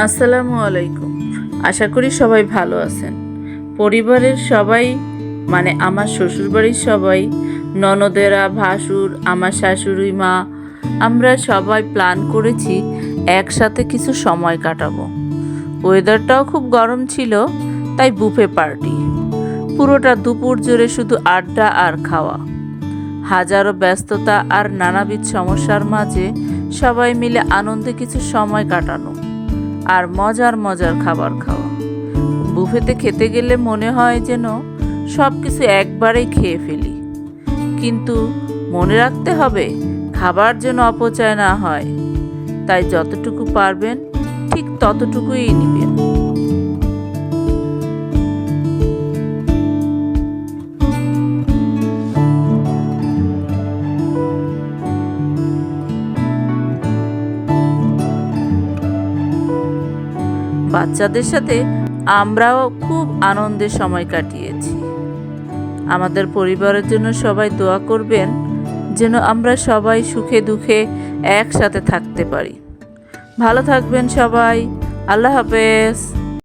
আসসালামু আলাইকুম। আশা করি সবাই ভালো আছেন। পরিবারের সবাই মানে আমার শ্বশুরবাড়ির সবাই, ননদেরা, ভাসুর, আমার শাশুড়ি মা, আমরা সবাই প্ল্যান করেছি একসাথে কিছু সময় কাটাবো। ওয়েদারটাও খুব গরম ছিল, তাই বুফে পার্টি। পুরোটা দুপুর জুড়ে শুধু আড্ডা আর খাওয়া। হাজারো ব্যস্ততা আর নানাবিধ সমস্যার মাঝে সবাই মিলে আনন্দে কিছু সময় কাটানো আর মজার মজার খাবার খাওয়া। বুফেতে খেতে গেলে মনে হয় যেন সব কিছু একবারেই খেয়ে ফেলি, কিন্তু মনে রাখতে হবে খাবার যেন অপচয় না হয়। তাই যতটুকু পারবেন ঠিক ততটুকুই নেবেন। বাচ্চাদের সাথে আমরাও খুব আনন্দের সময় কাটিয়েছি। আমাদের পরিবারের জন্য সবাই দোয়া করবেন যেন আমরা সবাই সুখে দুঃখে একসাথে থাকতে পারি। ভালো থাকবেন সবাই। আল্লাহ হাফেজ।